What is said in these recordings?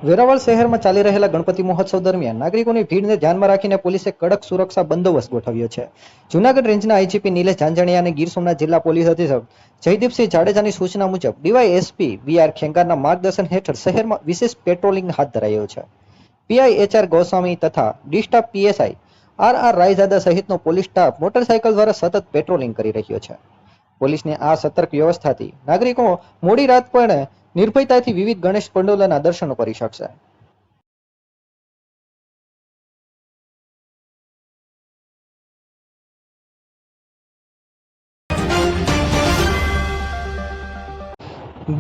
વેરાવળ શહેરમાં ચાલી રહેલા ગણપતિ મહોત્સવ દરમિયાન નાગરિકોની ભીડને ધ્યાનમાં રાખીને પોલીસે કડક સુરક્ષા બંદોબસ્ત ગોઠવ્યો છે. જૂનાગઢ રેન્જના આઈજીપી નિલેશ ઝાંઝણિયા અને ગીર સોમનાથ જિલ્લા પોલીસ અધિક્ષક જયદીપસિંહ જાડેજાની સૂચના મુજબ ડીવાયએસપી વીઆર ખેંગારના માર્ગદર્શન હેઠળ શહેરમાં વિશેષ પેટ્રોલિંગ હાથ ધરાયો છે. પીઆઈ એચઆર ગોસ્વામી તથા D staff PSI R Raizada સહિતનો પોલીસ સ્ટાફ મોટરસાયકલ દ્વારા સતત પેટ્રોલિંગ કરી રહ્યો છે. પોલીસની આ સતર્ક વ્યવસ્થાથી નાગરિકો મોડી રાત પણ નિર્ભયતાથી વિવિધ ગણેશ પંડોળના દર્શનો કરી શકશે.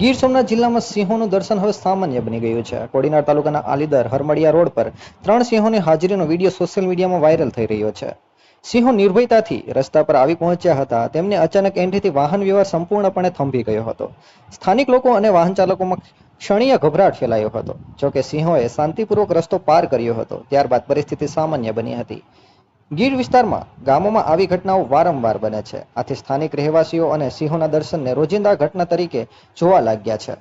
ગીર સોમનાથ જિલ્લામાં સિંહોનું દર્શન હવે સામાન્ય બની ગયું છે. કોડીનાર તાલુકાના આલીદર હરમડિયા રોડ પર 3 સિંહોની હાજરીનો વિડીયો સોશિયલ મીડિયામાં વાયરલ થઈ રહ્યો છે. સિંહો નિર્ભયતાથી રસ્તા પર આવી પહોંચ્યા હતા. તેમને અચાનક એન્ટ્રીથી વાહન વ્યવહાર સંપૂર્ણપણે થંભી ગયો હતો. સ્થાનિક લોકો અને વાહન ચાલકોમાં ક્ષણિય ગભરાટ ફેલાયો હતો. જોકે સિંહોએ શાંતિપૂર્વક રસ્તો પાર કર્યો હતો. ત્યારબાદ પરિસ્થિતિ સામાન્ય બની હતી. ગીર વિસ્તારમાં ગામોમાં આવી ઘટનાઓ વારંવાર બને છે. આથી સ્થાનિક રહેવાસીઓ અને સિંહોના દર્શનને રોજિંદા ઘટના તરીકે જોવા લાગ્યા છે.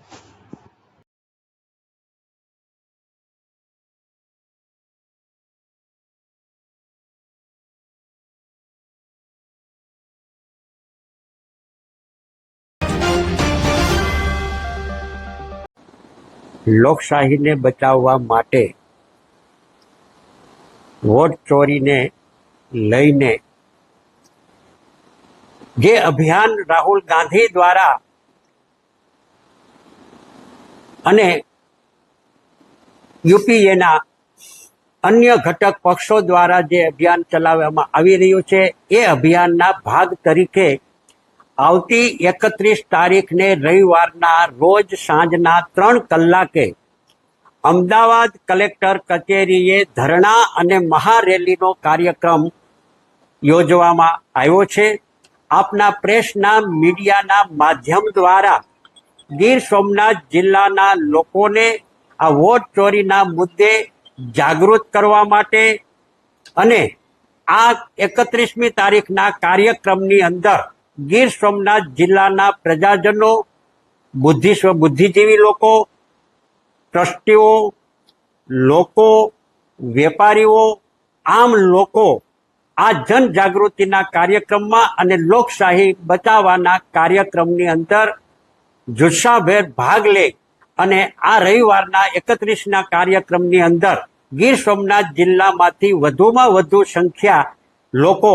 લોકશાહીને બચાવવા માટે વોટ ચોરીને લઈને જે અભિયાન રાહુલ ગાંધી દ્વારા અને યુપીએના અન્ય ઘટક પક્ષો દ્વારા જે અભિયાન ચલાવવામાં આવી રહ્યું છે, એ અભિયાનના ભાગ તરીકે આવતી 31 તારીખને રવિવારના રોજ સાંજના 3 કલાકે અમદાવાદ કલેક્ટર કચેરીએ ધરણા અને મહારેલીનો કાર્યક્રમ યોજવામાં આવ્યો છે. આપના પ્રેસના મીડિયાના માધ્યમ દ્વારા ગીર સોમનાથ જિલ્લાના લોકોને આ વોટ ચોરીના મુદ્દે જાગૃત કરવા માટે અને આ 31મી તારીખના કાર્યક્રમની અંદર ગીર સોમનાથ જિલ્લાના પ્રજાજનો, બુદ્ધિજીવી લોકો, ટ્રસ્ટીઓ, લોકો, વેપારીઓ, આમ લોકો આ જનજાગૃતિના કાર્યક્રમમાં અને લોકશાહી બચાવવાના કાર્યક્રમની અંદર જુસ્સાભેર ભાગ લે અને આ રવિવારના 31ના કાર્યક્રમની અંદર ગીર સોમનાથ જિલ્લામાંથી વધુમાં વધુ સંખ્યા લોકો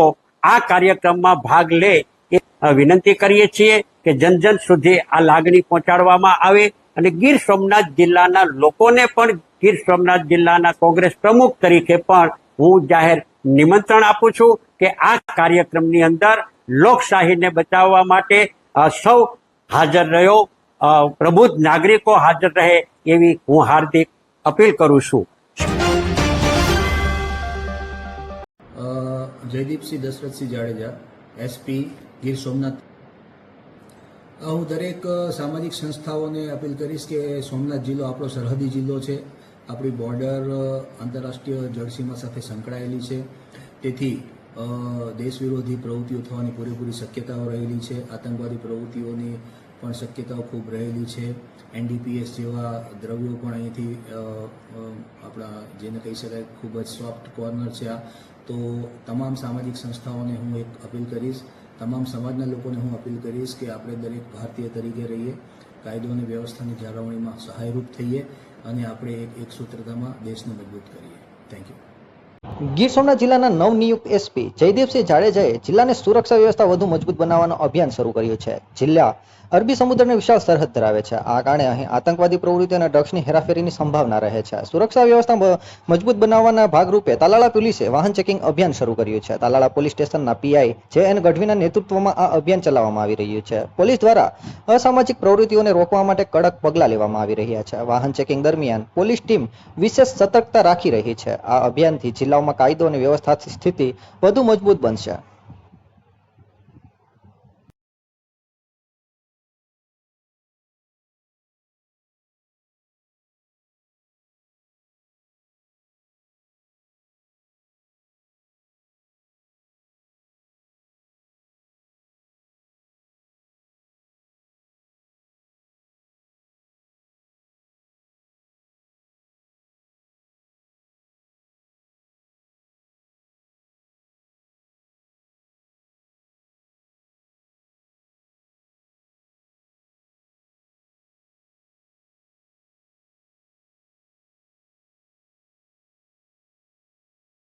આ કાર્યક્રમમાં ભાગ લે એ વિનંતી કરીએ છીએ કે જન સુધી આ લાગણી પહોંચાડવામાં આવે અને ગીર સોમનાથ જિલ્લાના લોકોને પણ ગીર સોમનાથ જિલ્લાના કોંગ્રેસ પ્રમુખ તરીકે પણ હું જાહેર નિમંત્રણ આપું છું કે આ કાર્યક્રમની અંદર લોકશાહીને બચાવવા માટે સૌ હાજર રહ્યો, પ્રબુદ્ધ નાગરિકો હાજર રહે એવી હું હાર્દિક અપીલ કરું છું. જયદીપસિંહ દશરથસિંહ જાડેજા, એસપી ગીર સોમનાથ. હું દરેક સામાજિક સંસ્થાઓને અપીલ કરીશ કે સોમનાથ જિલ્લો આપણો સરહદી જિલ્લો છે. આપણી બોર્ડર આંતરરાષ્ટ્રીય જળસીમા સાથે સંકળાયેલી છે. તેથી દેશ વિરોધી પ્રવૃત્તિઓ થવાની પૂરેપૂરી શક્યતાઓ રહેલી છે. આતંકવાદી પ્રવૃત્તિઓની પણ શક્યતાઓ ખૂબ રહેલી છે. એનડીપીએસ જેવા દ્રવ્યો પણ અહીંથી આપણા જેને કહી શકાય ખૂબ જ સોફ્ટ કોર્નર છે આ. તો તમામ સામાજિક સંસ્થાઓને હું એક અપીલ કરીશ, તમામ સમાજના લોકોને હું અપીલ કરીશ કે આપણે દરેક ભારતીય તરીકે રહીએ, કાયદો અને વ્યવસ્થાની જાળવણીમાં સહાયરૂપ થઈએ અને આપણે એક સૂત્રતામાં દેશને મજબૂત કરીએ. Thank you. ગીર સોમનાથ જિલ્લાના નવનિયુક્ત એસપી જયદીપસિંહ જાડેજાએ જિલ્લાની સુરક્ષા વ્યવસ્થા વધુ મજબૂત બનાવવાનું અભિયાન શરૂ કર્યું છે. જિલ્લા અરબી સમુદ્રની વિશાળ સરહદ ધરાવે છે. આ કારણે અહીં આતંકવાદી પ્રવૃત્તિ અને ડ્રગ્સની હેરાફેરીની સંભાવના રહે છે. સુરક્ષા વ્યવસ્થા મજબૂત બનાવવાના ભાગરૂપે તાલાળા પોલીસે વાહન ચેકિંગ અભિયાન શરૂ કર્યું છે. તાલાળા પોલીસ સ્ટેશનના પીઆઈ જે.એન. ગઢવીના નેતૃત્વમાં આ અભિયાન ચલાવવામાં આવી રહ્યું છે. પોલીસ દ્વારા અસામાજિક પ્રવૃત્તિઓને રોકવા માટે કડક પગલાં લેવામાં આવી રહ્યા છે. વાહન ચેકિંગ દરમિયાન પોલીસ ટીમ વિશેષ સતર્કતા રાખી રહી છે. આ અભિયાનથી જિલ્લાઓમાં કાયદો અને વ્યવસ્થાની સ્થિતિ વધુ મજબૂત બનશે.